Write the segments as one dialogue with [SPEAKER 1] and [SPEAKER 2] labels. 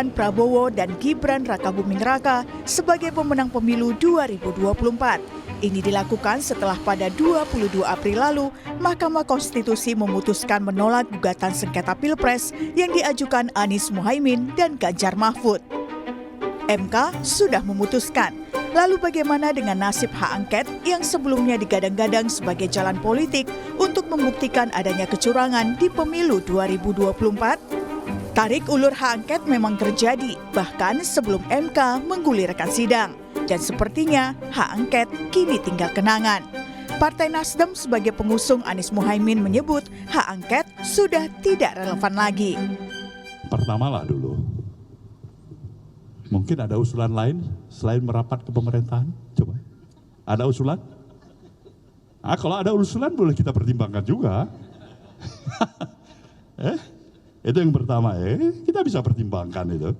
[SPEAKER 1] menetapkan Prabowo dan Gibran Rakabuming Raka sebagai pemenang pemilu 2024. Ini dilakukan setelah pada 22 April lalu, Mahkamah Konstitusi memutuskan menolak gugatan sengketa Pilpres yang diajukan Anies Mohaimin dan Ganjar Mahfud. MK sudah memutuskan. Lalu bagaimana dengan nasib hak angket yang sebelumnya digadang-gadang sebagai jalan politik untuk membuktikan adanya kecurangan di pemilu 2024? Tarik ulur hak angket memang terjadi, bahkan sebelum MK menggulirkan sidang. Dan sepertinya hak angket kini tinggal kenangan. Partai Nasdem sebagai pengusung Anies Mohaimin menyebut hak angket sudah tidak relevan lagi.
[SPEAKER 2] Pertamalah dulu. Mungkin ada usulan lain selain merapat ke pemerintahan? Coba. Ada usulan? Kalau ada usulan boleh kita pertimbangkan juga. Itu yang pertama kita bisa pertimbangkan itu.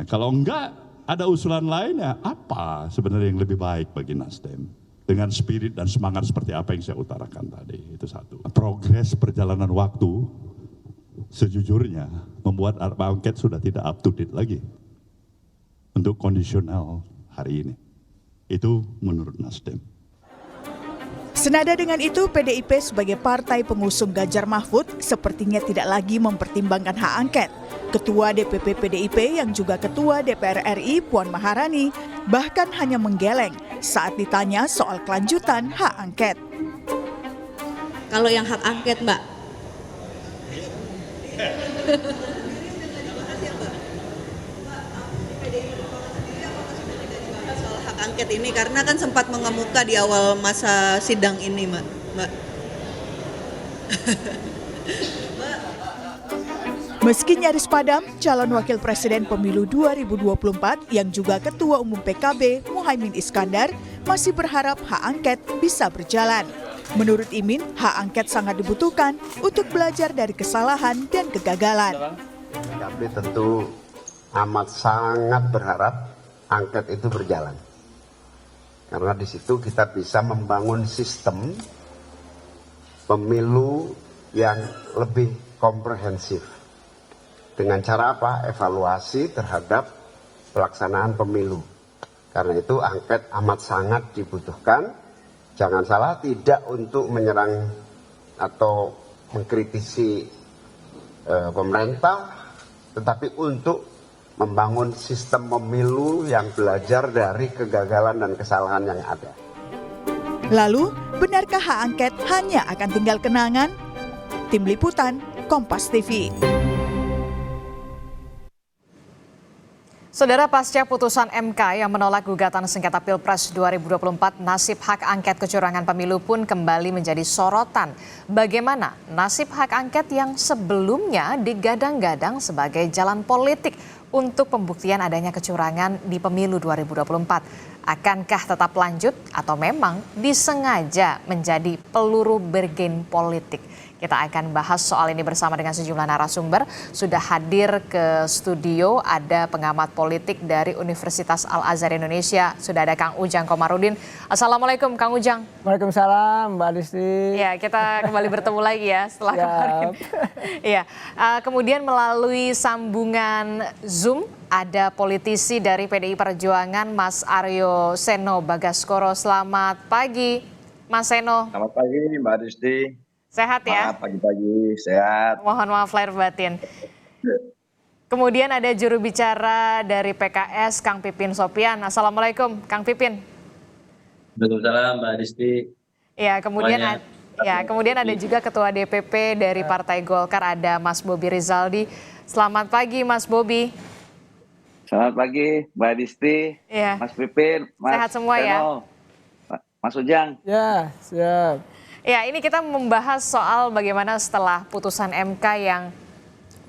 [SPEAKER 2] Kalau enggak ada usulan lain apa sebenarnya yang lebih baik bagi Nasdem? Dengan spirit dan semangat seperti apa yang saya utarakan tadi, itu satu. Progres perjalanan waktu sejujurnya membuat angket sudah tidak up to date lagi. Untuk kondisional hari ini. Itu menurut Nasdem.
[SPEAKER 1] Senada dengan itu, PDIP sebagai partai pengusung Ganjar Mahfud sepertinya tidak lagi mempertimbangkan hak angket. Ketua DPP PDIP yang juga Ketua DPR RI Puan Maharani bahkan hanya menggeleng saat ditanya soal kelanjutan hak angket.
[SPEAKER 3] Kalau yang hak angket, Mbak. Angket ini karena kan sempat mengemuka di awal masa sidang ini, Mbak.
[SPEAKER 1] Meski nyaris padam, calon wakil presiden pemilu 2024 yang juga Ketua Umum PKB Muhaimin Iskandar masih berharap hak angket bisa berjalan. Menurut Imin, hak angket sangat dibutuhkan untuk belajar dari kesalahan dan kegagalan.
[SPEAKER 4] PKB tentu amat sangat berharap angket itu berjalan. Karena di situ kita bisa membangun sistem pemilu yang lebih komprehensif. Dengan cara apa? Evaluasi terhadap pelaksanaan pemilu. Karena itu angket amat sangat dibutuhkan. Jangan salah, tidak untuk menyerang atau mengkritisi pemerintah, tetapi untuk membangun sistem pemilu yang belajar dari kegagalan dan kesalahan yang ada.
[SPEAKER 1] Lalu, benarkah hak angket hanya akan tinggal kenangan? Tim Liputan, Kompas TV.
[SPEAKER 5] Saudara, pasca putusan MK yang menolak gugatan sengketa Pilpres 2024, nasib hak angket kecurangan pemilu pun kembali menjadi sorotan. Bagaimana nasib hak angket yang sebelumnya digadang-gadang sebagai jalan politik untuk pembuktian adanya kecurangan di pemilu 2024? Akankah tetap lanjut atau memang disengaja menjadi peluru bergen politik? Kita akan bahas soal ini bersama dengan sejumlah narasumber. Sudah hadir ke studio ada pengamat politik dari Universitas Al-Azhar Indonesia. Sudah ada Kang Ujang Komarudin. Assalamualaikum Kang Ujang.
[SPEAKER 6] Waalaikumsalam Mbak Disti.
[SPEAKER 5] Ya, kita kembali bertemu lagi ya setelah kemarin. Ya, kemudian melalui sambungan Zoom ada politisi dari PDI Perjuangan Mas Aryo Seno Bagaskoro. Selamat pagi Mas Seno.
[SPEAKER 7] Selamat pagi Mbak Disti.
[SPEAKER 5] Sehat ya?
[SPEAKER 7] Pagi-pagi, sehat.
[SPEAKER 5] Mohon maaf lahir batin. Kemudian ada juru bicara dari PKS, Kang Pipin Sopyan. Assalamualaikum, Kang Pipin.
[SPEAKER 8] Waalaikumsalam, Mbak Disti.
[SPEAKER 5] Ya, kemudian ada juga Ketua DPP dari Partai Golkar, ada Mas Bobi Rizaldi. Selamat pagi, Mas Bobi.
[SPEAKER 7] Selamat pagi, Mbak Disti,
[SPEAKER 5] ya.
[SPEAKER 7] Mas Pipin, Mas
[SPEAKER 5] Sehat semua
[SPEAKER 7] Seno,
[SPEAKER 5] ya?
[SPEAKER 7] Mas Ujang.
[SPEAKER 6] Ya, siap.
[SPEAKER 5] Ya, ini kita membahas soal bagaimana setelah putusan MK yang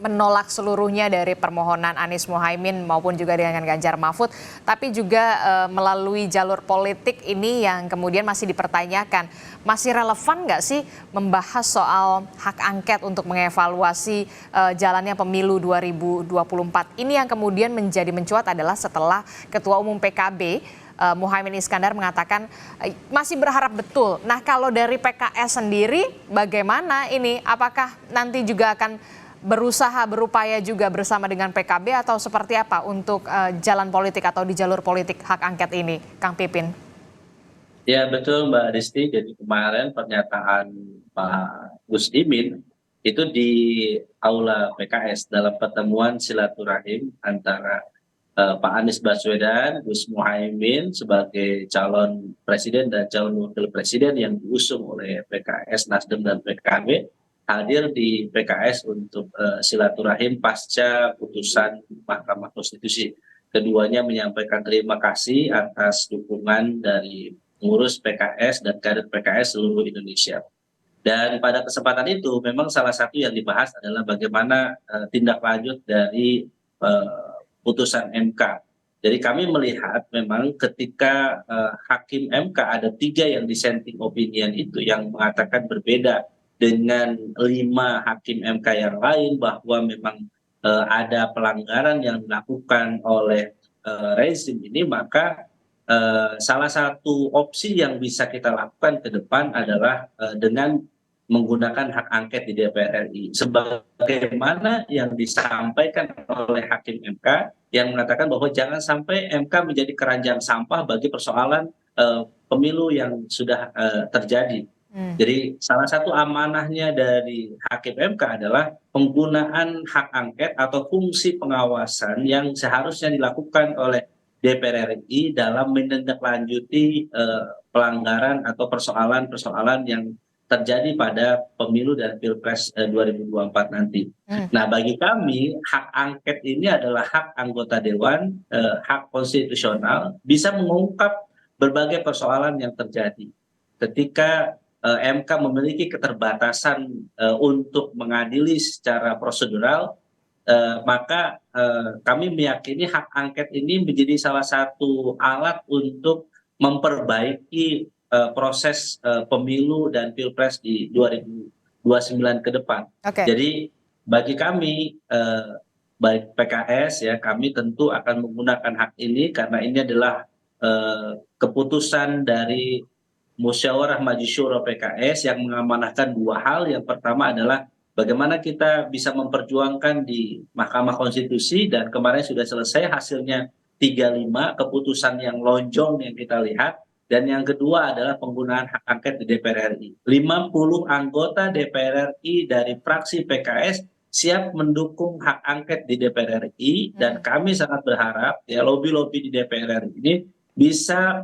[SPEAKER 5] menolak seluruhnya dari permohonan Anies Mohaimin maupun juga dengan Ganjar Mahfud, tapi juga melalui jalur politik ini yang kemudian masih dipertanyakan. Masih relevan nggak sih membahas soal hak angket untuk mengevaluasi jalannya pemilu 2024? Ini yang kemudian menjadi mencuat adalah setelah Ketua Umum PKB Muhaimin Iskandar mengatakan masih berharap betul. Nah, kalau dari PKS sendiri bagaimana ini? Apakah nanti juga akan berupaya juga bersama dengan PKB atau seperti apa untuk jalan politik atau di jalur politik hak angket ini, Kang Pipin?
[SPEAKER 8] Ya betul Mbak Disti, jadi kemarin pernyataan Pak Gus Imin itu di Aula PKS dalam pertemuan silaturahim antara Pak Anies Baswedan, Gus Muhaimin sebagai calon presiden dan calon wakil presiden yang diusung oleh PKS, Nasdem dan PKB hadir di PKS untuk silaturahim pasca putusan Mahkamah Konstitusi. Keduanya menyampaikan terima kasih atas dukungan dari pengurus PKS dan kader PKS seluruh Indonesia. Dan pada kesempatan itu memang salah satu yang dibahas adalah bagaimana tindak lanjut dari putusan MK. Jadi kami melihat memang ketika hakim MK ada 3 yang dissenting opinion itu yang mengatakan berbeda dengan 5 hakim MK yang lain bahwa memang ada pelanggaran yang dilakukan oleh rezim ini, maka salah satu opsi yang bisa kita lakukan ke depan adalah dengan menggunakan hak angket di DPR RI. Sebagaimana yang disampaikan oleh Hakim MK yang mengatakan bahwa jangan sampai MK menjadi keranjang sampah bagi persoalan pemilu yang sudah terjadi. Jadi salah satu amanahnya dari Hakim MK adalah penggunaan hak angket atau fungsi pengawasan yang seharusnya dilakukan oleh DPR RI dalam menindaklanjuti pelanggaran atau persoalan-persoalan yang terjadi pada pemilu dan Pilpres 2024 nanti. Nah, bagi kami hak angket ini adalah hak anggota dewan, hak konstitusional, bisa mengungkap berbagai persoalan yang terjadi. Ketika MK memiliki keterbatasan untuk mengadili secara prosedural, maka kami meyakini hak angket ini menjadi salah satu alat untuk memperbaiki proses pemilu dan Pilpres di 2029 ke depan. Jadi bagi kami, baik PKS ya, kami tentu akan menggunakan hak ini karena ini adalah keputusan dari Musyawarah Majelis Syuro PKS yang mengamanahkan 2 hal. Yang pertama adalah bagaimana kita bisa memperjuangkan di Mahkamah Konstitusi, dan kemarin sudah selesai hasilnya 3-5, keputusan yang lonjong yang kita lihat. Dan yang kedua adalah penggunaan hak angket di DPR RI. 50 anggota DPR RI dari fraksi PKS siap mendukung hak angket di DPR RI, dan kami sangat berharap ya lobby-lobby di DPR RI ini bisa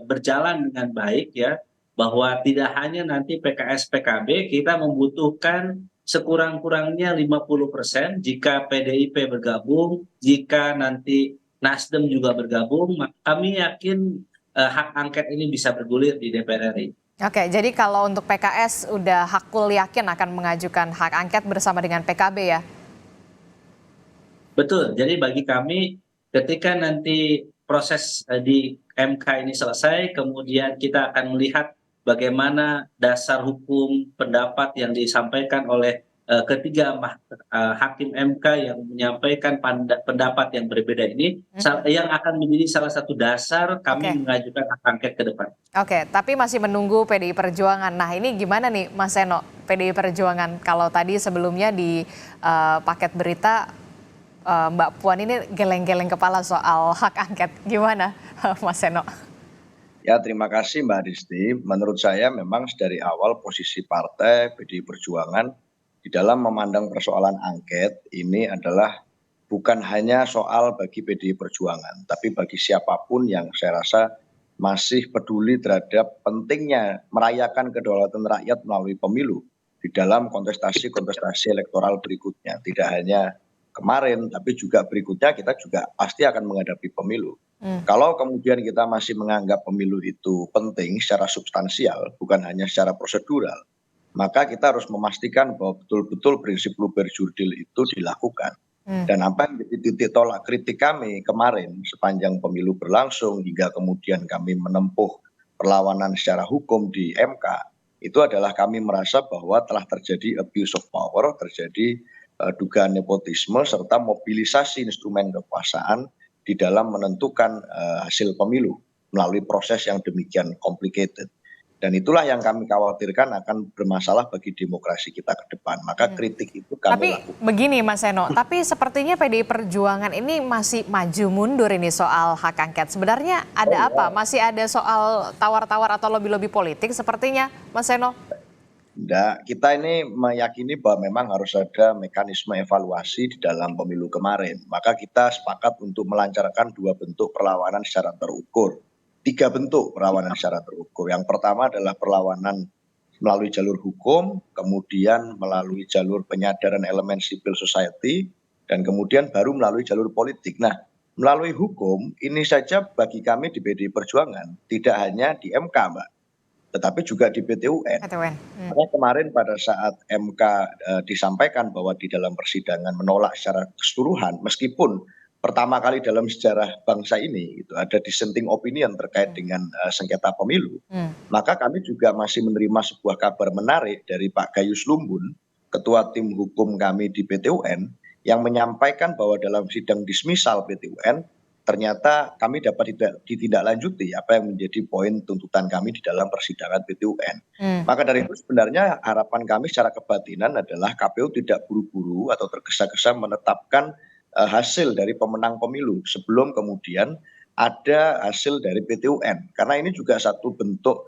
[SPEAKER 8] berjalan dengan baik ya, bahwa tidak hanya nanti PKS PKB, kita membutuhkan sekurang-kurangnya 50% jika PDIP bergabung, jika nanti Nasdem juga bergabung, kami yakin hak angket ini bisa bergulir di DPR RI.
[SPEAKER 5] Oke, jadi kalau untuk PKS udah hakul yakin akan mengajukan hak angket bersama dengan PKB ya?
[SPEAKER 8] Betul, jadi bagi kami ketika nanti proses di MK ini selesai, kemudian kita akan melihat bagaimana dasar hukum pendapat yang disampaikan oleh ketiga hakim MK yang menyampaikan pendapat yang berbeda ini, yang akan menjadi salah satu dasar kami mengajukan hak angket ke depan.
[SPEAKER 5] Oke, tapi masih menunggu PDI Perjuangan. Nah, ini gimana nih Mas Seno, PDI Perjuangan? Kalau tadi sebelumnya di paket berita Mbak Puan ini geleng-geleng kepala soal hak angket, gimana Mas Seno?
[SPEAKER 9] Ya, terima kasih Mbak Disti. Menurut saya memang dari awal posisi partai PDI Perjuangan di dalam memandang persoalan angket ini adalah bukan hanya soal bagi PDI Perjuangan, tapi bagi siapapun yang saya rasa masih peduli terhadap pentingnya merayakan kedaulatan rakyat melalui pemilu di dalam kontestasi-kontestasi elektoral berikutnya. Tidak hanya kemarin, tapi juga berikutnya kita juga pasti akan menghadapi pemilu. Kalau kemudian kita masih menganggap pemilu itu penting secara substansial, bukan hanya secara prosedural, maka kita harus memastikan bahwa betul-betul prinsip luber jurdil itu dilakukan. Dan apa yang menjadi titik tolak kritik kami kemarin sepanjang pemilu berlangsung hingga kemudian kami menempuh perlawanan secara hukum di MK, itu adalah kami merasa bahwa telah terjadi abuse of power, terjadi dugaan nepotisme serta mobilisasi instrumen kekuasaan di dalam menentukan hasil pemilu melalui proses yang demikian complicated. Dan itulah yang kami khawatirkan akan bermasalah bagi demokrasi kita ke depan. Maka kritik itu kami
[SPEAKER 5] Tapi
[SPEAKER 9] lakukan.
[SPEAKER 5] begini Mas Seno, tapi sepertinya PDI Perjuangan ini masih maju mundur ini soal hak angket. Sebenarnya ada apa? Masih ada soal tawar-tawar atau lobby-lobby politik sepertinya Mas Seno?
[SPEAKER 9] Enggak, kita ini meyakini bahwa memang harus ada mekanisme evaluasi di dalam pemilu kemarin. Maka kita sepakat untuk melancarkan 2 bentuk perlawanan secara terukur. 3 bentuk perlawanan secara terukur. Yang pertama adalah perlawanan melalui jalur hukum, kemudian melalui jalur penyadaran elemen civil society, dan kemudian baru melalui jalur politik. Nah, melalui hukum ini saja bagi kami di PDI Perjuangan tidak hanya di MK, Mbak, tetapi juga di PT UN. Karena kemarin pada saat MK disampaikan bahwa di dalam persidangan menolak secara keseluruhan, meskipun pertama kali dalam sejarah bangsa ini itu ada dissenting opinion terkait dengan sengketa pemilu, maka kami juga masih menerima sebuah kabar menarik dari Pak Gayus Lumbun, ketua tim hukum kami di PT UN, yang menyampaikan bahwa dalam sidang dismisal PT UN ternyata kami dapat ditindaklanjuti apa yang menjadi poin tuntutan kami di dalam persidangan PT UN. Maka dari itu sebenarnya harapan kami secara kebatinan adalah KPU tidak buru-buru atau tergesa-gesa menetapkan hasil dari pemenang pemilu sebelum kemudian ada hasil dari PT UN. Karena ini juga satu bentuk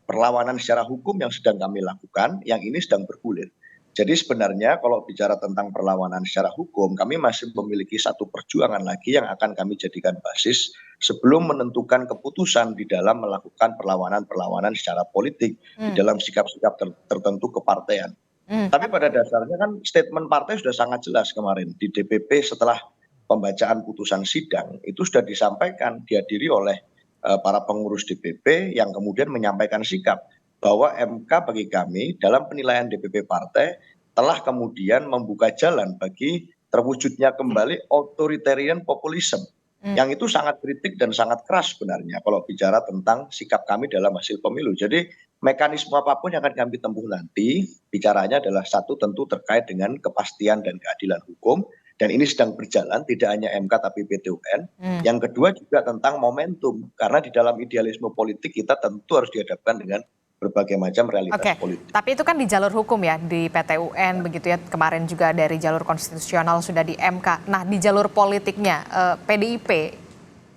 [SPEAKER 9] perlawanan secara hukum yang sedang kami lakukan, yang ini sedang bergulir. Jadi sebenarnya kalau bicara tentang perlawanan secara hukum, kami masih memiliki satu perjuangan lagi yang akan kami jadikan basis sebelum menentukan keputusan di dalam melakukan perlawanan-perlawanan secara politik di dalam sikap-sikap tertentu kepartean. Tapi pada dasarnya kan statement partai sudah sangat jelas kemarin di DPP setelah pembacaan putusan sidang itu sudah disampaikan dihadiri oleh para pengurus DPP yang kemudian menyampaikan sikap bahwa MK bagi kami dalam penilaian DPP partai telah kemudian membuka jalan bagi terwujudnya kembali authoritarian populisme. Yang itu sangat kritik dan sangat keras sebenarnya kalau bicara tentang sikap kami dalam hasil pemilu. Jadi mekanisme apapun yang akan kami tempuh nanti, bicaranya adalah satu tentu terkait dengan kepastian dan keadilan hukum. Dan ini sedang berjalan, tidak hanya MK tapi PT UN. Yang kedua juga tentang momentum. Karena di dalam idealisme politik kita tentu harus dihadapkan dengan berbagai macam realitas politik.
[SPEAKER 5] Tapi itu kan di jalur hukum ya, di PT UN begitu ya, kemarin juga dari jalur konstitusional sudah di MK. Nah di jalur politiknya, PDIP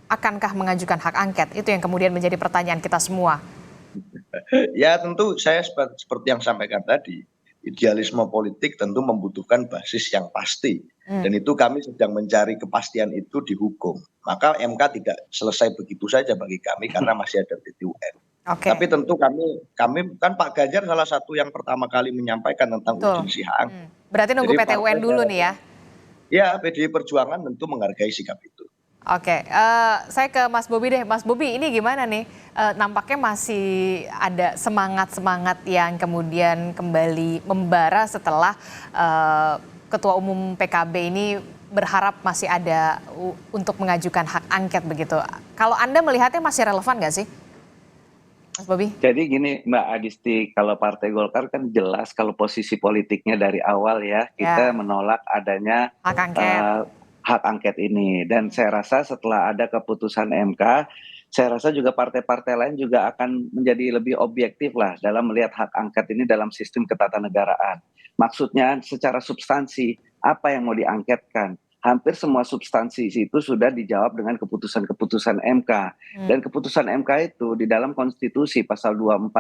[SPEAKER 5] akankah mengajukan hak angket? Itu yang kemudian menjadi pertanyaan kita semua.
[SPEAKER 9] Ya tentu saya seperti yang sampaikan tadi, idealisme politik tentu membutuhkan basis yang pasti. Dan itu kami sedang mencari kepastian itu di hukum. Maka MK tidak selesai begitu saja bagi kami karena masih ada PT UN. Tapi tentu kami kan Pak Ganjar salah satu yang pertama kali menyampaikan tentang urgensi hak angket.
[SPEAKER 5] Berarti nunggu PT UN dulu nih ya?
[SPEAKER 9] Ya, PDI Perjuangan tentu menghargai sikap itu.
[SPEAKER 5] Saya ke Mas Bobi deh. Mas Bobi ini gimana nih? Nampaknya masih ada semangat-semangat yang kemudian kembali membara setelah Ketua Umum PKB ini berharap masih ada untuk mengajukan hak angket begitu. Kalau Anda melihatnya masih relevan nggak sih? Mas Bobi?
[SPEAKER 7] Jadi gini Mbak Adisti, kalau Partai Golkar kan jelas kalau posisi politiknya dari awal ya, kita menolak adanya hak angket ini. Dan saya rasa setelah ada keputusan MK, saya rasa juga partai-partai lain juga akan menjadi lebih objektif lah dalam melihat hak angket ini dalam sistem ketatanegaraan. Maksudnya secara substansi, apa yang mau diangketkan? Hampir semua substansi itu sudah dijawab dengan keputusan-keputusan MK. Dan keputusan MK itu di dalam konstitusi pasal 24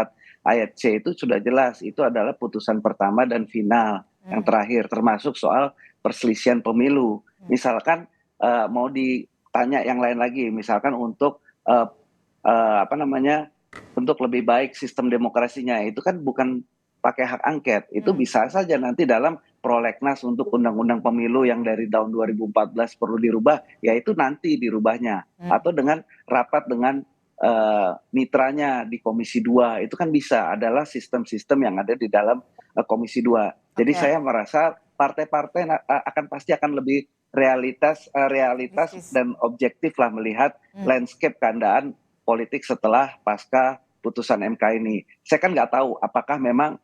[SPEAKER 7] ayat C itu sudah jelas. Itu adalah putusan pertama dan final yang terakhir, termasuk soal perselisihan pemilu. Misalkan mau ditanya yang lain lagi, misalkan untuk untuk lebih baik sistem demokrasinya, itu kan bukan pakai hak angket, itu bisa saja nanti dalam prolegnas untuk undang-undang pemilu yang dari tahun 2014 perlu dirubah, ya itu nanti dirubahnya. Atau dengan rapat dengan mitranya di Komisi 2, itu kan bisa, adalah sistem-sistem yang ada di dalam Komisi 2. Jadi saya merasa partai-partai pasti akan lebih realitas dan objektif lah melihat landscape keadaan politik setelah pasca putusan MK ini. Saya kan nggak tahu apakah memang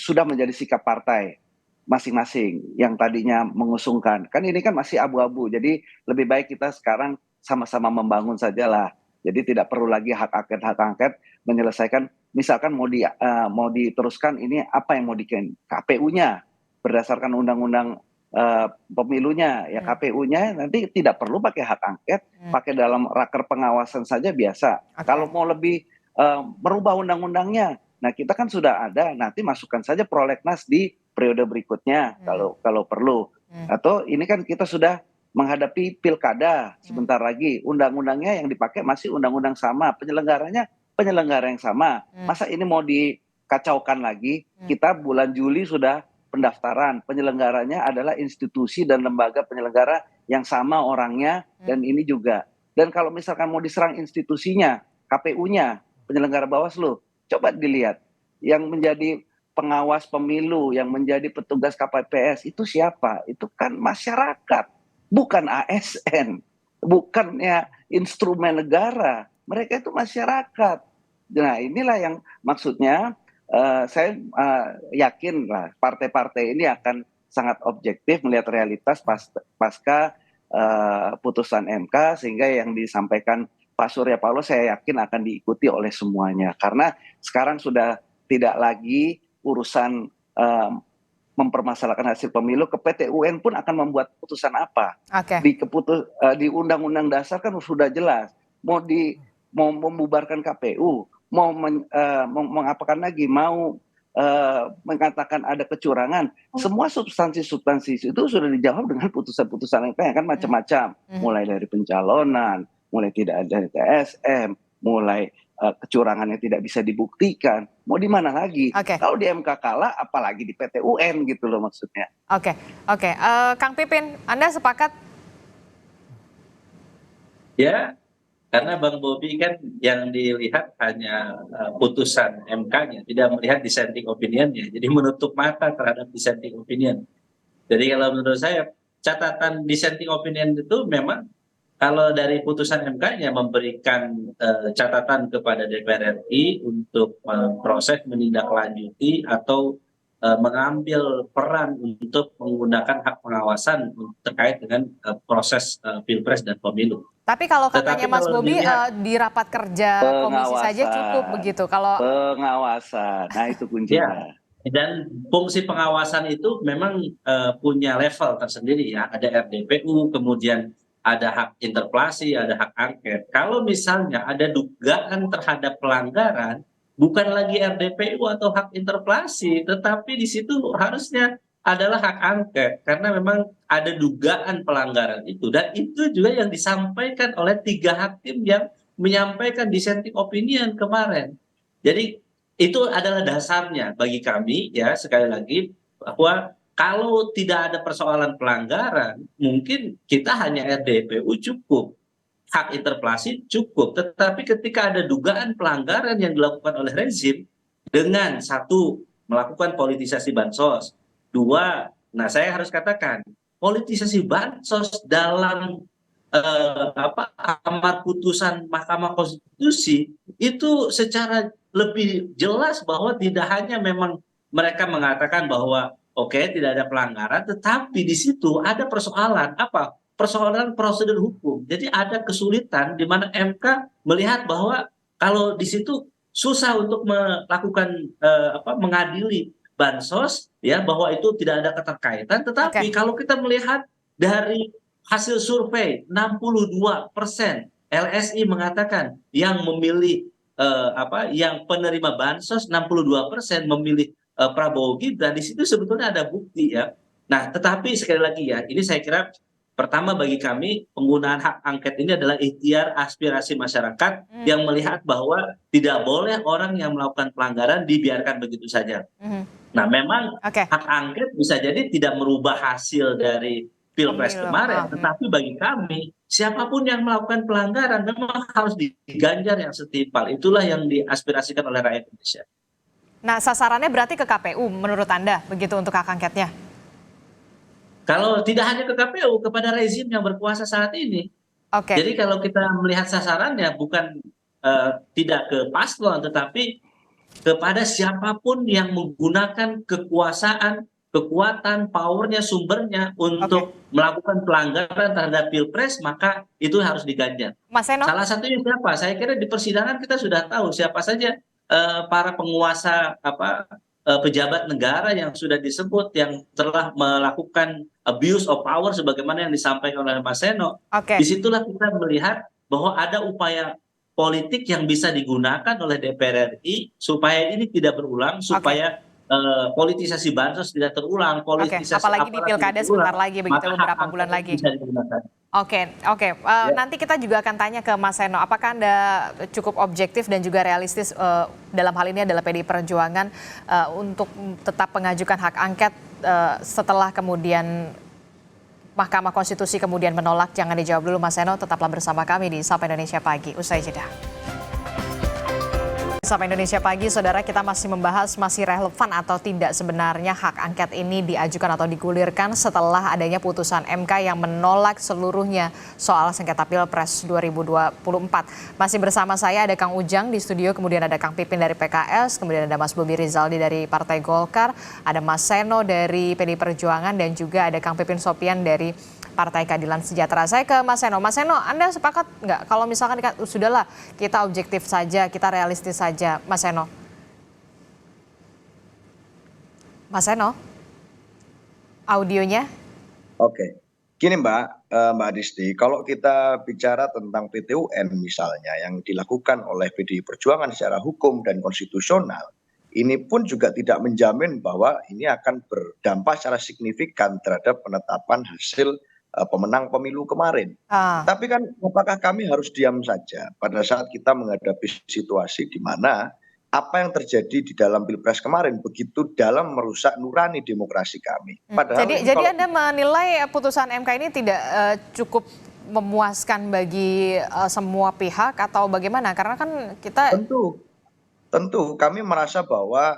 [SPEAKER 7] sudah menjadi sikap partai masing-masing yang tadinya mengusungkan. Kan ini kan masih abu-abu, jadi lebih baik kita sekarang sama-sama membangun sajalah. Jadi tidak perlu lagi hak angket menyelesaikan, misalkan mau diteruskan ini apa yang mau diken KPU-nya berdasarkan undang-undang pemilunya ya, KPU-nya nanti tidak perlu pakai hak angket, pakai dalam raker pengawasan saja biasa. Kalau mau lebih merubah undang-undangnya, nah kita kan sudah ada, nanti masukkan saja prolegnas di periode berikutnya kalau perlu. Atau ini kan kita sudah menghadapi pilkada sebentar lagi, undang-undangnya yang dipakai masih undang-undang sama, penyelenggaranya penyelenggara yang sama. Masa ini mau dikacaukan lagi? Kita bulan Juli sudah pendaftaran, penyelenggaranya adalah institusi dan lembaga penyelenggara yang sama orangnya dan ini juga. Dan kalau misalkan mau diserang institusinya, KPU-nya, penyelenggara Bawaslu, coba dilihat yang menjadi pengawas pemilu, yang menjadi petugas KPPS itu siapa? Itu kan masyarakat, bukan ASN, bukannya instrumen negara. Mereka itu masyarakat. Nah, inilah yang maksudnya saya yakin lah partai-partai ini akan sangat objektif melihat realitas pasca putusan MK, sehingga yang disampaikan Pak Surya Paloh saya yakin akan diikuti oleh semuanya. Karena sekarang sudah tidak lagi urusan mempermasalahkan hasil pemilu, ke PT UN pun akan membuat putusan apa. Di Undang-Undang Dasar kan sudah jelas, mau membubarkan KPU, mau mengapakan lagi, mau mengatakan ada kecurangan, semua substansi itu sudah dijawab dengan putusan-putusan yang kan macam-macam, mulai dari pencalonan, mulai tidak ada TSM, mulai kecurangan yang tidak bisa dibuktikan, mau di mana lagi? Kalau di MK kalah, apalagi di PT UN gitu loh maksudnya.
[SPEAKER 5] Oke. Kang Pipin, Anda sepakat?
[SPEAKER 8] Ya, karena Bang Bobi kan yang dilihat hanya putusan MK-nya, tidak melihat dissenting opinion-nya. Jadi menutup mata terhadap dissenting opinion. Jadi kalau menurut saya catatan dissenting opinion itu memang kalau dari putusan MK-nya memberikan catatan kepada DPR RI untuk proses menindaklanjuti atau mengambil peran untuk menggunakan hak pengawasan terkait dengan proses Pilpres dan Pemilu.
[SPEAKER 5] Tapi kalau katanya Mas Bobi di rapat kerja komisi saja cukup begitu. Kalau
[SPEAKER 7] pengawasan, nah itu kuncinya.
[SPEAKER 8] Dan fungsi pengawasan itu memang punya level tersendiri ya. Ada RDPU, kemudian ada hak interpelasi, ada hak angket. Kalau misalnya ada dugaan terhadap pelanggaran, bukan lagi RDPU atau hak interpelasi, tetapi di situ harusnya adalah hak angket, karena memang ada dugaan pelanggaran itu, dan itu juga yang disampaikan oleh 3 hakim yang menyampaikan dissenting opinion kemarin. Jadi itu adalah dasarnya bagi kami ya, sekali lagi bahwa kalau tidak ada persoalan pelanggaran, mungkin kita hanya RDPU cukup, hak interpelasi cukup, tetapi ketika ada dugaan pelanggaran yang dilakukan oleh rezim dengan satu melakukan politisasi bansos, 2, nah saya harus katakan politisasi bansos dalam amar putusan Mahkamah Konstitusi itu secara lebih jelas bahwa tidak hanya memang mereka mengatakan bahwa oke, tidak ada pelanggaran, tetapi di situ ada persoalan apa? Persoalan prosedur hukum. Jadi ada kesulitan di mana MK melihat bahwa kalau di situ susah untuk melakukan mengadili bansos ya, bahwa itu tidak ada keterkaitan, tetapi kalau kita melihat dari hasil survei 62% LSI mengatakan yang memilih yang penerima bansos 62% memilih Prabowo Gibran, di situ sebetulnya ada bukti ya. Nah, tetapi sekali lagi ya, ini saya kira pertama bagi kami penggunaan hak angket ini adalah ikhtiar aspirasi masyarakat yang melihat bahwa tidak boleh orang yang melakukan pelanggaran dibiarkan begitu saja. Nah, memang hak angket bisa jadi tidak merubah hasil dari Pilpres kemarin, tetapi bagi kami siapapun yang melakukan pelanggaran memang harus diganjar yang setimpal. Itulah yang diaspirasikan oleh rakyat Indonesia.
[SPEAKER 5] Nah, sasarannya berarti ke KPU menurut Anda begitu untuk hak angketnya?
[SPEAKER 8] Kalau tidak hanya ke KPU, kepada rezim yang berkuasa saat ini. Jadi kalau kita melihat sasarannya bukan tidak ke paslon, tetapi kepada siapapun yang menggunakan kekuasaan kekuatan, powernya, sumbernya untuk melakukan pelanggaran terhadap pilpres, maka itu harus diganjar.
[SPEAKER 5] Mas Seno?
[SPEAKER 8] Salah satunya siapa? Saya kira di persidangan kita sudah tahu siapa saja para penguasa pejabat negara yang sudah disebut yang telah melakukan abuse of power sebagaimana yang disampaikan oleh Mas Seno. Disitulah kita melihat bahwa ada upaya politik yang bisa digunakan oleh DPR RI supaya ini tidak berulang, supaya politisasi bansos tidak terulang, politisasi
[SPEAKER 5] apalagi di pilkada sebentar lagi begitu, beberapa bulan lagi. Nanti kita juga akan tanya ke Mas Seno, apakah Anda cukup objektif dan juga realistis dalam hal ini adalah PDI Perjuangan untuk tetap mengajukan hak angket setelah kemudian Mahkamah Konstitusi kemudian menolak? Jangan dijawab dulu Mas Seno, tetaplah bersama kami di Sapa Indonesia Pagi, usai jeda. Sapa Indonesia Pagi, saudara, kita masih membahas masih relevan atau tidak sebenarnya hak angket ini diajukan atau digulirkan setelah adanya putusan MK yang menolak seluruhnya soal sengketa Pilpres 2024. Masih bersama saya ada Kang Ujang di studio, kemudian ada Kang Pipin dari PKS, kemudian ada Mas Bobi Rizaldi dari Partai Golkar, ada Mas Seno dari PDI Perjuangan, dan juga ada Kang Pipin Sopian dari Partai Keadilan Sejahtera. Saya ke Mas Seno. Mas Seno, Anda sepakat nggak kalau misalkan sudahlah kita objektif saja, kita realistis saja, Mas Seno? Mas Seno, audionya?
[SPEAKER 9] Oke, gini Mbak Adisti, kalau kita bicara tentang PT-UN misalnya yang dilakukan oleh PDI Perjuangan secara hukum dan konstitusional, ini pun juga tidak menjamin bahwa ini akan berdampak secara signifikan terhadap penetapan hasil pemenang pemilu kemarin. Tapi kan apakah kami harus diam saja pada saat kita menghadapi situasi di mana apa yang terjadi di dalam Pilpres kemarin begitu dalam merusak nurani demokrasi kami.
[SPEAKER 5] Jadi Anda menilai putusan MK ini tidak cukup memuaskan bagi semua pihak atau bagaimana? Karena kan kita
[SPEAKER 9] Tentu kami merasa bahwa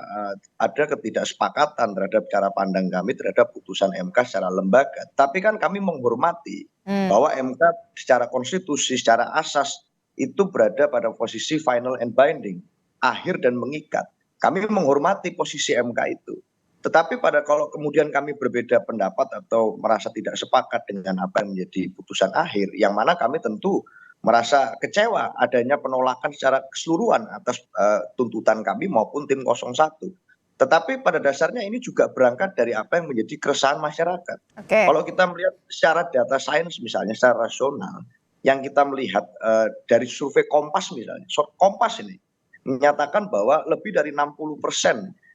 [SPEAKER 9] ada ketidaksepakatan terhadap cara pandang kami terhadap putusan MK secara lembaga. Tapi kan kami menghormati bahwa MK secara konstitusi, secara asas itu berada pada posisi final and binding, akhir dan mengikat. Kami menghormati posisi MK itu. Tetapi kalau kemudian kami berbeda pendapat atau merasa tidak sepakat dengan apa yang menjadi putusan akhir, yang mana kami tentu merasa kecewa adanya penolakan secara keseluruhan atas tuntutan kami maupun tim 01. Tetapi pada dasarnya ini juga berangkat dari apa yang menjadi keresahan masyarakat. Kalau kita melihat secara data sains misalnya, secara rasional, yang kita melihat dari survei Kompas misalnya, Kompas ini menyatakan bahwa lebih dari 60%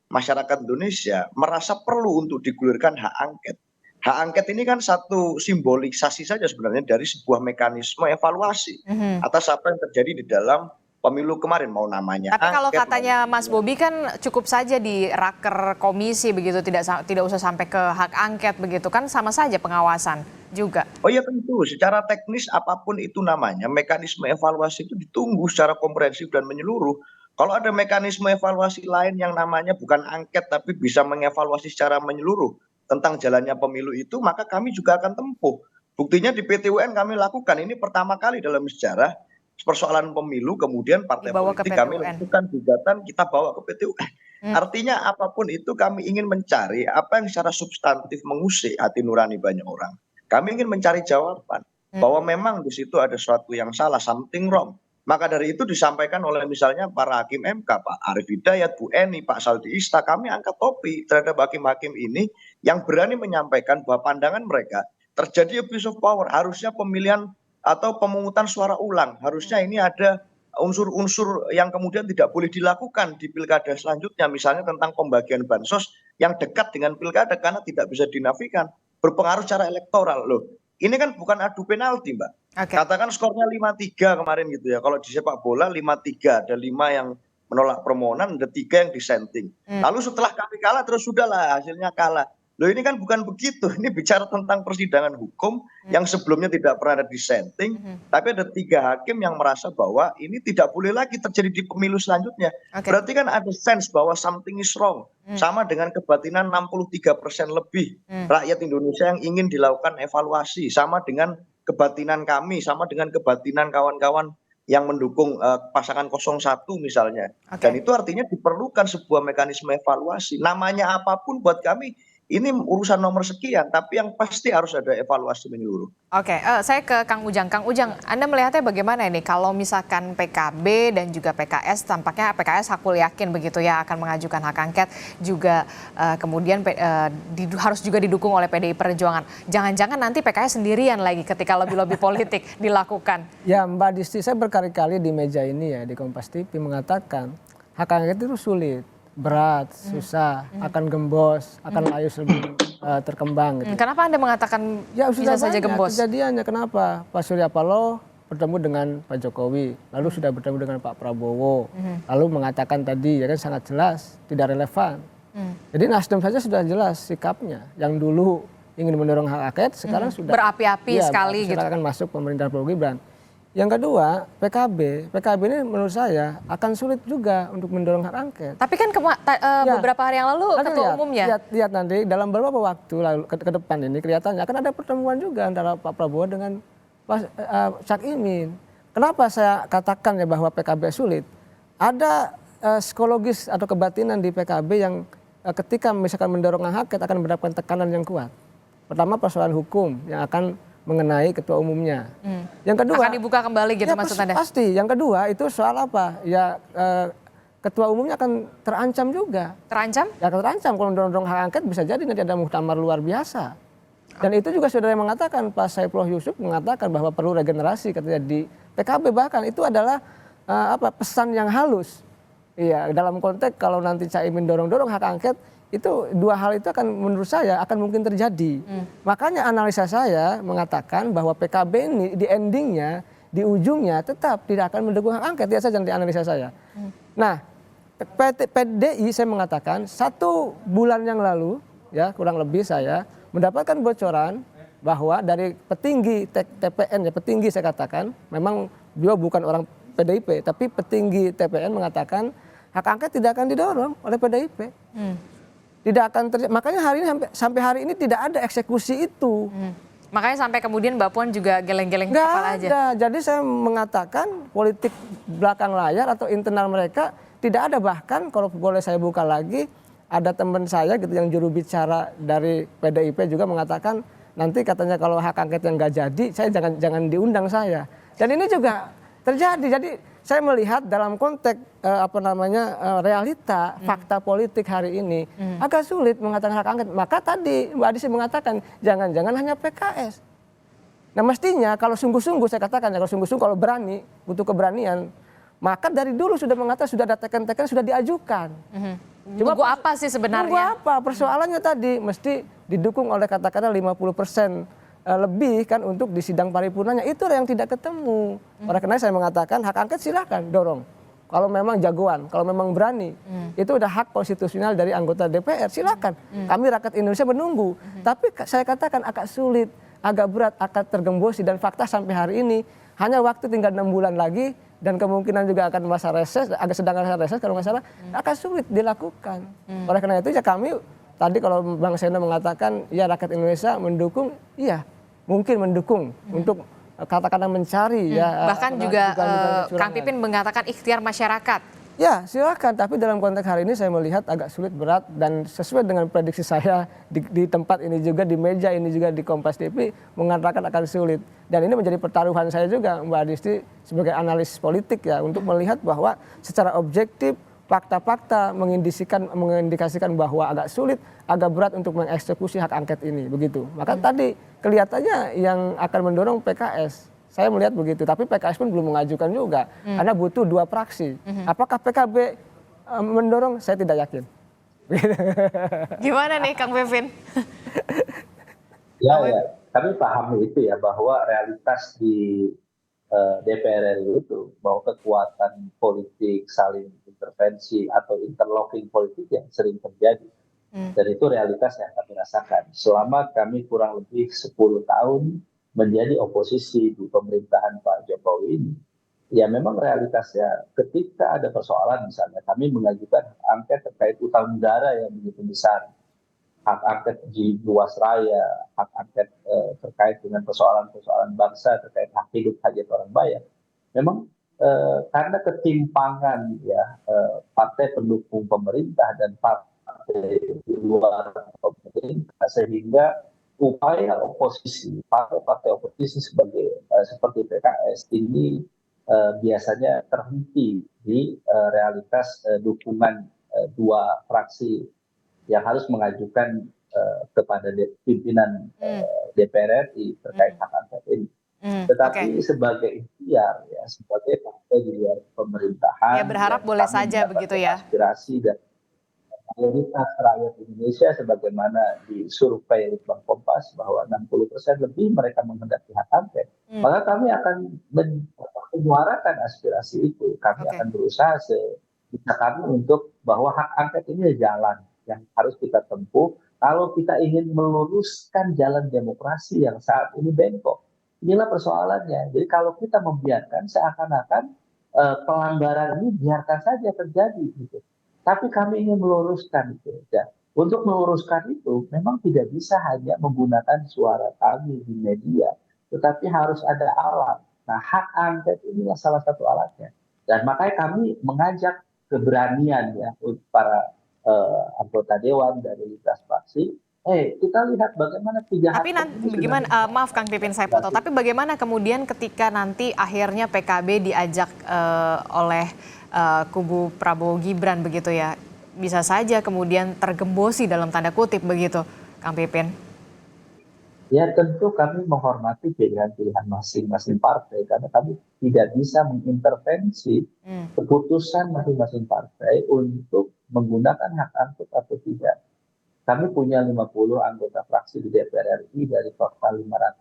[SPEAKER 9] masyarakat Indonesia merasa perlu untuk digulirkan hak angket. Hak angket ini kan satu simbolisasi saja sebenarnya dari sebuah mekanisme evaluasi atas apa yang terjadi di dalam pemilu kemarin, mau namanya
[SPEAKER 5] tapi
[SPEAKER 9] angket.
[SPEAKER 5] Kalau katanya Mas Bobi kan cukup saja di raker komisi begitu, tidak usah sampai ke hak angket begitu, kan sama saja pengawasan juga.
[SPEAKER 9] Oh iya tentu, secara teknis apapun itu namanya, mekanisme evaluasi itu ditunggu secara komprehensif dan menyeluruh. Kalau ada mekanisme evaluasi lain yang namanya bukan angket tapi bisa mengevaluasi secara menyeluruh tentang jalannya pemilu itu, maka kami juga akan tempuh. Buktinya di PT-UN kami lakukan, ini pertama kali dalam sejarah persoalan pemilu, kemudian partai politik kami lakukan gugatan, kita bawa ke PT-UN. Artinya apapun itu kami ingin mencari apa yang secara substantif mengusik hati nurani banyak orang. Kami ingin mencari jawaban bahwa memang di situ ada sesuatu yang salah, something wrong. Maka dari itu disampaikan oleh misalnya para hakim MK, Pak Arief Hidayat, Bu Eni, Pak Saldi Isra, kami angkat topi terhadap hakim-hakim ini yang berani menyampaikan bahwa pandangan mereka terjadi abuse of power. Harusnya pemilihan atau pemungutan suara ulang, harusnya ini ada unsur-unsur yang kemudian tidak boleh dilakukan di pilkada selanjutnya. Misalnya tentang pembagian bansos yang dekat dengan pilkada karena tidak bisa dinafikan, berpengaruh secara elektoral. Loh, ini kan bukan adu penalti, Mbak. Katakan skornya 5-3 kemarin gitu ya. Kalau di sepak bola 5-3, ada 5 yang menolak permohonan, ada 3 yang dissenting. Lalu setelah kami kalah terus sudahlah hasilnya kalah. Loh ini kan bukan begitu. Ini bicara tentang persidangan hukum yang sebelumnya tidak pernah ada dissenting, tapi ada 3 hakim yang merasa bahwa ini tidak boleh lagi terjadi di pemilu selanjutnya. Berarti kan ada sense bahwa something is wrong. Sama dengan kebatinan 63% lebih rakyat Indonesia yang ingin dilakukan evaluasi. Sama dengan kebatinan kami, sama dengan kebatinan kawan-kawan yang mendukung pasangan 01 misalnya. Dan itu artinya diperlukan sebuah mekanisme evaluasi. Namanya apapun buat kami, ini urusan nomor sekian, tapi yang pasti harus ada evaluasi menyeluruh.
[SPEAKER 5] Oke, saya ke Kang Ujang. Kang Ujang, Anda melihatnya bagaimana ini kalau misalkan PKB dan juga PKS, tampaknya PKS aku yakin begitu ya akan mengajukan hak angket, juga kemudian harus juga didukung oleh PDI Perjuangan. Jangan-jangan nanti PKS sendirian lagi ketika lobby-lobby politik dilakukan.
[SPEAKER 6] Ya Mbak Disti, saya berkali-kali di meja ini ya di Kompas TV mengatakan hak angket itu sulit, berat, susah, akan gembos, akan layu sebelum terkembang. Gitu.
[SPEAKER 5] Kenapa Anda mengatakan
[SPEAKER 6] ya,
[SPEAKER 5] bisa saja gembos?
[SPEAKER 6] Kejadiannya kenapa? Pak Surya Paloh bertemu dengan Pak Jokowi, lalu sudah bertemu dengan Pak Prabowo, lalu mengatakan tadi ya kan sangat jelas, tidak relevan. Jadi Nasdem saja sudah jelas sikapnya, yang dulu ingin mendorong hak angket, sekarang sudah
[SPEAKER 5] berapi-api sekali gitu.
[SPEAKER 6] Akan masuk pemerintahan Prabowo Gibran. Yang kedua, PKB ini menurut saya akan sulit juga untuk mendorong hak angket.
[SPEAKER 5] Tapi kan beberapa hari yang lalu ketua umumnya.
[SPEAKER 6] Lihat nanti dalam beberapa waktu lalu ke depan ini kelihatannya akan ada pertemuan juga antara Pak Prabowo dengan Pak Cak Imin. Kenapa saya katakan ya bahwa PKB sulit? Ada psikologis atau kebatinan di PKB yang ketika misalkan mendorong hak angket akan mendapatkan tekanan yang kuat. Pertama persoalan hukum yang akan mengenai ketua umumnya. Yang kedua
[SPEAKER 5] akan dibuka kembali gitu maksud Anda?
[SPEAKER 6] Pasti. Yang kedua itu soal apa? Ya ketua umumnya akan terancam juga.
[SPEAKER 5] Terancam?
[SPEAKER 6] Ya akan terancam kalau mendorong hak angket bisa jadi nanti ada muktamar luar biasa. Dan itu juga saudara yang mengatakan, Pak Saifullah Yusuf mengatakan bahwa perlu regenerasi katanya di PKB, bahkan itu adalah pesan yang halus. Iya, dalam konteks kalau nanti Caimin dorong-dorong hak angket, itu dua hal itu akan menurut saya akan mungkin terjadi. Makanya analisa saya mengatakan bahwa PKB ini di endingnya, di ujungnya tetap tidak akan mendukung hak angket. Lihat saja di analisa saya. Nah, PDI saya mengatakan 1 bulan yang lalu, ya kurang lebih saya mendapatkan bocoran bahwa dari petinggi TPN, ya petinggi saya katakan, memang beliau bukan orang PDIP, tapi petinggi TPN mengatakan hak angket tidak akan didorong oleh PDIP. Tidak akan terjadi. Makanya hari ini sampai hari ini tidak ada eksekusi itu.
[SPEAKER 5] Makanya sampai kemudian Mbak Puan juga geleng-geleng kepala aja.
[SPEAKER 6] Ada. Jadi saya mengatakan politik belakang layar atau internal mereka tidak ada. Bahkan kalau boleh saya buka lagi, ada teman saya gitu yang juru bicara dari PDIP juga mengatakan nanti katanya kalau hak angket yang nggak jadi, saya jangan diundang saya. Dan ini juga terjadi. Jadi saya melihat dalam konteks realita fakta politik hari ini agak sulit mengatakan hak angket. Maka tadi Mbak Adisi mengatakan jangan-jangan hanya PKS. Nah mestinya kalau sungguh-sungguh saya katakan ya, kalau sungguh-sungguh kalau berani, butuh keberanian, maka dari dulu sudah mengatakan sudah ada teken-teken sudah diajukan.
[SPEAKER 5] Tunggu apa sih sebenarnya?
[SPEAKER 6] Tunggu apa? Persoalannya tadi mesti didukung oleh katakanlah 50% lebih kan untuk di sidang paripurnanya, itu yang tidak ketemu. Oleh karena saya mengatakan hak angket silahkan dorong. Kalau memang jagoan, kalau memang berani, itu udah hak konstitusional dari anggota DPR, silakan. Kami rakyat Indonesia menunggu. Tapi saya katakan agak sulit, agak berat, akan tergembosi dan fakta sampai hari ini hanya waktu tinggal 6 bulan lagi dan kemungkinan juga akan masa reses, agak sedang masa reses kalau nggak salah, akan sulit dilakukan. Oleh karena itu ya kami tadi kalau Bang Seno mengatakan ya rakyat Indonesia mendukung, iya mungkin mendukung untuk katakanlah mencari ya.
[SPEAKER 5] Bahkan juga Kang Pipin mengatakan ikhtiar masyarakat.
[SPEAKER 6] Ya silakan, tapi dalam konteks hari ini saya melihat agak sulit, berat, dan sesuai dengan prediksi saya di tempat ini juga, di meja ini juga di Kompas TV mengatakan akan sulit. Dan ini menjadi pertaruhan saya juga Mbak Adisti sebagai analis politik ya, untuk melihat bahwa secara objektif fakta-fakta mengindikasikan bahwa agak sulit, agak berat untuk mengeksekusi hak angket ini, begitu. Maka tadi kelihatannya yang akan mendorong PKS. Saya melihat begitu, tapi PKS pun belum mengajukan juga, karena butuh 2 fraksi. Apakah PKB mendorong? Saya tidak yakin.
[SPEAKER 5] Gimana nih Kang Pipin?
[SPEAKER 8] Ya, kami pahami itu ya, bahwa realitas di DPR RI itu bahwa kekuatan politik saling intervensi atau interlocking politik yang sering terjadi, dan itu realitas yang kami rasakan selama kami kurang lebih 10 tahun menjadi oposisi di pemerintahan Pak Jokowi ini. Ya memang realitasnya ketika ada persoalan, misalnya kami mengajukan angket terkait utang negara yang begitu besar, hak angket di luas raya, hak angket terkait dengan persoalan-persoalan bangsa, terkait hak hidup, hajat orang banyak. Memang karena ketimpangan ya partai pendukung pemerintah dan partai
[SPEAKER 10] partai di luar pemerintah, sehingga upaya oposisi, partai-partai oposisi seperti PKS ini biasanya terhenti di realitas dukungan dua fraksi yang harus mengajukan kepada pimpinan DPR RI terkait hak angket ini. Tetapi sebagai ikhtiar, ya, sebagai partai di luar pemerintahan,
[SPEAKER 5] ya berharap boleh saja begitu ya.
[SPEAKER 10] Aspirasi dan mayoritas rakyat Indonesia sebagaimana di survei Litbang Kompas bahwa 60% lebih mereka menghendaki hak angket, maka kami akan menyuarakan aspirasi itu. Kami akan berusaha sebisa kami untuk bahwa hak angket ini jalan yang harus kita tempuh kalau kita ingin meluruskan jalan demokrasi yang saat ini bengkok. Inilah persoalannya. Jadi kalau kita membiarkan seakan-akan pelanggaran ini biarkan saja terjadi gitu. Tapi kami ingin meluruskan itu. Ya. Untuk meluruskan itu memang tidak bisa hanya menggunakan suara kami di media, tetapi harus ada alat. Nah, hak angket inilah salah satu alatnya. Dan makanya kami mengajak keberanian ya untuk para anggota dewan dari lintas fraksi. Kita lihat bagaimana
[SPEAKER 5] Tapi nanti bagaimana, maaf Kang Pipin saya potong, tapi bagaimana kemudian ketika nanti akhirnya PKB diajak oleh kubu Prabowo Gibran begitu ya, bisa saja kemudian tergembosi dalam tanda kutip begitu, Kang Pipin?
[SPEAKER 10] Ya tentu kami menghormati pilihan-pilihan masing-masing partai karena kami tidak bisa mengintervensi keputusan masing-masing partai untuk menggunakan hak angket atau tidak. Kami punya 50 anggota fraksi di DPR RI dari total 575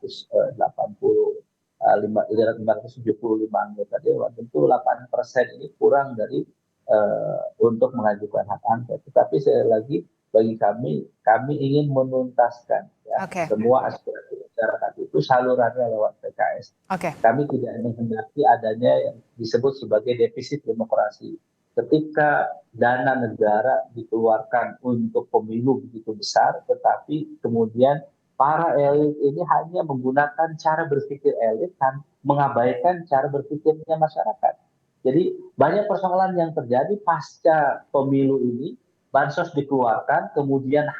[SPEAKER 10] anggota dewan. Tentu 8% ini kurang dari untuk mengajukan hak angket. Tetapi sekali lagi bagi kami ingin menuntaskan ya, semua aspirasi masyarakat itu salurannya lewat PKS. Kami tidak menghendaki adanya yang disebut sebagai defisit demokrasi. Ketika dana negara dikeluarkan untuk pemilu begitu besar, tetapi kemudian para elit ini hanya menggunakan cara berpikir elit dan mengabaikan cara berpikirnya masyarakat. Jadi banyak persoalan yang terjadi pasca pemilu ini, bansos dikeluarkan, kemudian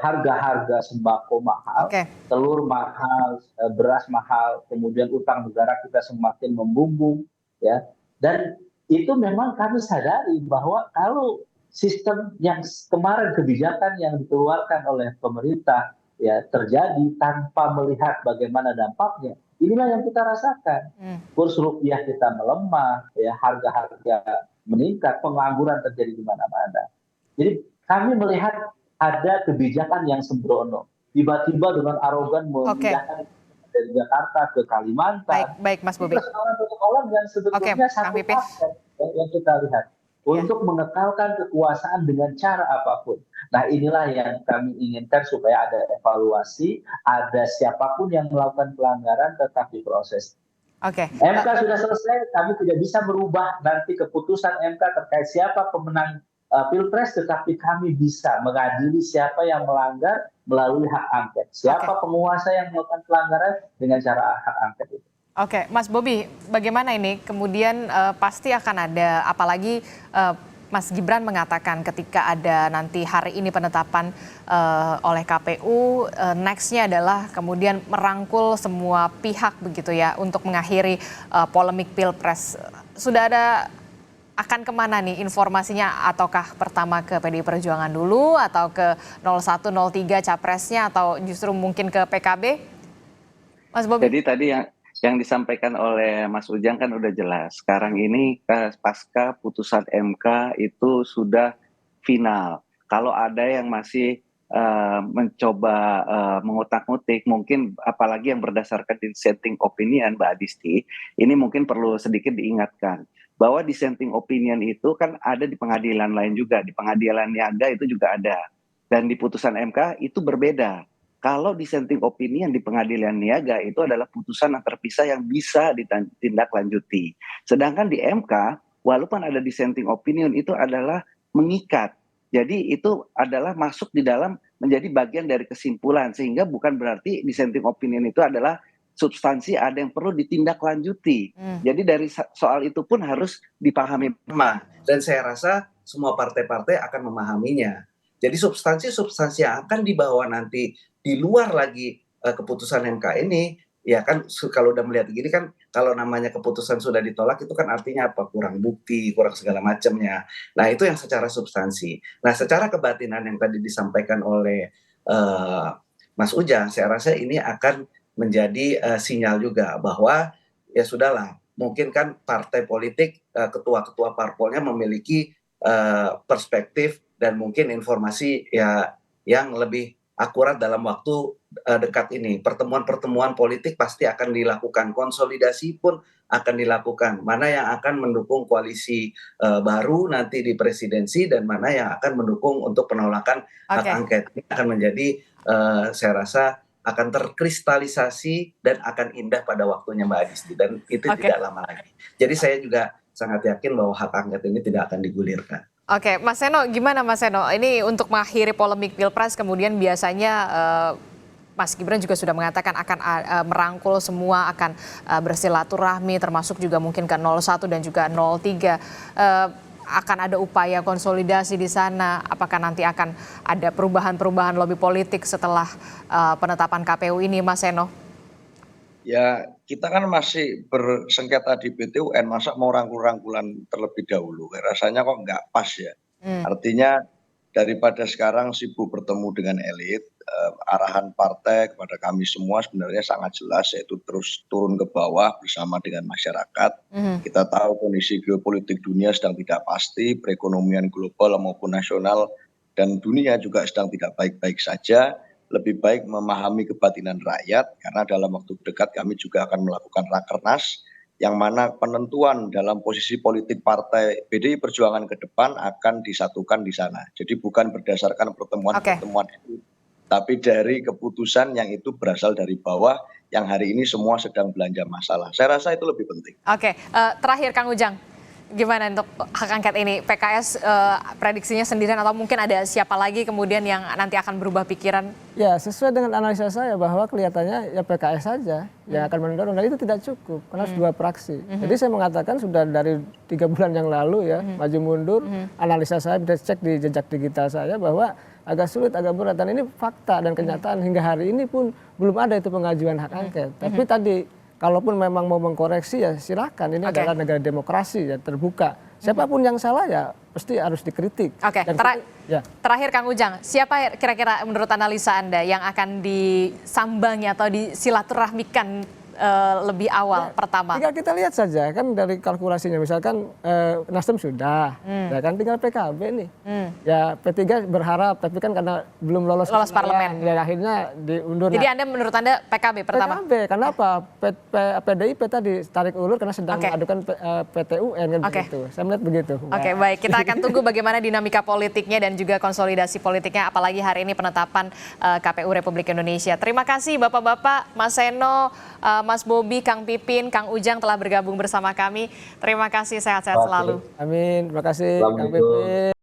[SPEAKER 10] harga-harga sembako mahal, telur mahal, beras mahal, kemudian utang negara kita semakin membumbung, ya. Dan itu memang kami sadari bahwa kalau sistem yang kemarin kebijakan yang dikeluarkan oleh pemerintah ya terjadi tanpa melihat bagaimana dampaknya, inilah yang kita rasakan. Kurs rupiah kita melemah, ya harga-harga meningkat, pengangguran terjadi di mana-mana. Jadi kami melihat ada kebijakan yang sembrono, tiba-tiba dengan arogan memindahkan dari Jakarta ke Kalimantan.
[SPEAKER 5] Baik Mas Bobi.
[SPEAKER 10] Persoalan yang sebetulnya satu paket yang kita lihat untuk mengekalkan kekuasaan dengan cara apapun. Nah inilah yang kami inginkan supaya ada evaluasi, ada siapapun yang melakukan pelanggaran tetap diproses. MK sudah selesai, kami tidak bisa merubah nanti keputusan MK terkait siapa pemenang Pilpres, tetapi kami bisa mengadili siapa yang melanggar melalui hak angket. Siapa penguasa yang melakukan pelanggaran dengan cara hak angket itu.
[SPEAKER 5] Mas Bobi, bagaimana ini? Kemudian pasti akan ada, apalagi Mas Gibran mengatakan ketika ada nanti hari ini penetapan oleh KPU, nextnya adalah kemudian merangkul semua pihak begitu ya untuk mengakhiri polemik Pilpres. Sudah ada akan kemana nih informasinya, ataukah pertama ke PDI Perjuangan dulu atau ke 01, 03 capresnya atau justru mungkin ke PKB? Mas Bobi.
[SPEAKER 7] Jadi tadi yang disampaikan oleh Mas Ujang kan udah jelas. Sekarang ini pasca putusan MK itu sudah final. Kalau ada yang masih mencoba mengutak-ngutik, mungkin apalagi yang berdasarkan dissenting opinion, Mbak Adisti, ini mungkin perlu sedikit diingatkan bahwa dissenting opinion itu kan ada di pengadilan lain juga, di pengadilan niaga itu juga ada, dan di putusan MK itu berbeda. Kalau dissenting opinion di pengadilan niaga itu adalah putusan yang terpisah yang bisa ditindaklanjuti. Sedangkan di MK, walaupun ada dissenting opinion itu adalah mengikat. Jadi itu adalah masuk di dalam menjadi bagian dari kesimpulan, sehingga bukan berarti dissenting opinion itu adalah substansi ada yang perlu ditindaklanjuti. Jadi dari soal itu pun harus dipahami. Dan saya rasa semua partai-partai akan memahaminya. Jadi substansi-substansi yang akan dibawa nanti di luar lagi keputusan MK ini, ya kan kalau udah melihat gini kan, kalau namanya keputusan sudah ditolak itu kan artinya apa? Kurang bukti, kurang segala macamnya. Nah itu yang secara substansi. Nah secara kebatinan yang tadi disampaikan oleh Mas Ujang, saya rasa ini akan menjadi sinyal juga bahwa ya sudahlah, mungkin kan partai politik, ketua-ketua parpolnya memiliki perspektif dan mungkin informasi ya yang lebih akurat dalam waktu dekat ini. Pertemuan-pertemuan politik pasti akan dilakukan, konsolidasi pun akan dilakukan. Mana yang akan mendukung koalisi baru nanti di presidensi dan mana yang akan mendukung untuk penolakan hak angket. Ini akan menjadi saya rasa akan terkristalisasi dan akan indah pada waktunya Mbak Adisti, dan itu tidak lama lagi. Jadi saya juga sangat yakin bahwa hak angket ini tidak akan digulirkan.
[SPEAKER 5] Oke, Mas Seno, gimana Mas Seno? Ini untuk mengakhiri polemik Pilpres, kemudian biasanya Mas Gibran juga sudah mengatakan akan merangkul semua, akan bersilaturahmi, termasuk juga mungkin ke 01 dan juga 03. Akan ada upaya konsolidasi di sana. Apakah nanti akan ada perubahan-perubahan lobby politik setelah penetapan KPU ini, Mas Seno?
[SPEAKER 9] Ya, kita kan masih bersengketa di PT UN, masa mau rangkul-rangkulan terlebih dahulu? Rasanya kok nggak pas ya. Artinya daripada sekarang sibuk bertemu dengan elit, arahan partai kepada kami semua sebenarnya sangat jelas, yaitu terus turun ke bawah bersama dengan masyarakat. Kita tahu kondisi geopolitik dunia sedang tidak pasti, perekonomian global maupun nasional dan dunia juga sedang tidak baik-baik saja. Lebih baik memahami kebatinan rakyat, karena dalam waktu dekat kami juga akan melakukan rakernas, yang mana penentuan dalam posisi politik partai PDI Perjuangan ke depan akan disatukan di sana. Jadi bukan berdasarkan pertemuan-pertemuan itu, tapi dari keputusan yang itu berasal dari bawah, yang hari ini semua sedang belanja masalah. Saya rasa itu lebih penting.
[SPEAKER 5] Oke, terakhir Kang Ujang, gimana untuk hak angket ini? PKS prediksinya sendirian atau mungkin ada siapa lagi kemudian yang nanti akan berubah pikiran?
[SPEAKER 6] Ya, sesuai dengan analisa saya bahwa kelihatannya ya PKS saja yang akan mendorong, dan itu tidak cukup karena harus 2 fraksi. Jadi saya mengatakan sudah dari 3 bulan yang lalu ya, maju mundur, analisa saya bisa cek di jejak digital saya bahwa agak sulit, agak berat, dan ini fakta dan kenyataan hingga hari ini pun belum ada itu pengajuan hak angket. Tapi tadi kalaupun memang mau mengkoreksi ya silakan, ini adalah negara demokrasi ya, terbuka. Siapapun yang salah ya pasti harus dikritik.
[SPEAKER 5] Oke, terakhir Kang Ujang, siapa kira-kira menurut analisa Anda yang akan disambangi atau disilaturahmikan lebih awal pertama?
[SPEAKER 6] Tinggal kita lihat saja kan dari kalkulasinya, misalkan Nasdem sudah, ya kan tinggal PKB nih. Ya P3 berharap, tapi kan karena belum lolos
[SPEAKER 5] parlemen,
[SPEAKER 6] ya akhirnya diundur.
[SPEAKER 5] Jadi Anda menurut Anda PKB pertama?
[SPEAKER 6] PKB, kenapa? PDIP tadi tarik ulur karena sedang mengadukan PT UN kan begitu. Saya melihat begitu.
[SPEAKER 5] Oke, baik, kita akan tunggu bagaimana dinamika politiknya dan juga konsolidasi politiknya, apalagi hari ini penetapan KPU Republik Indonesia. Terima kasih Bapak-bapak, Mas Seno, Mas Bobi, Kang Pipin, Kang Ujang telah bergabung bersama kami. Terima kasih, sehat-sehat selalu.
[SPEAKER 6] Amin, terima kasih Kang Pipin.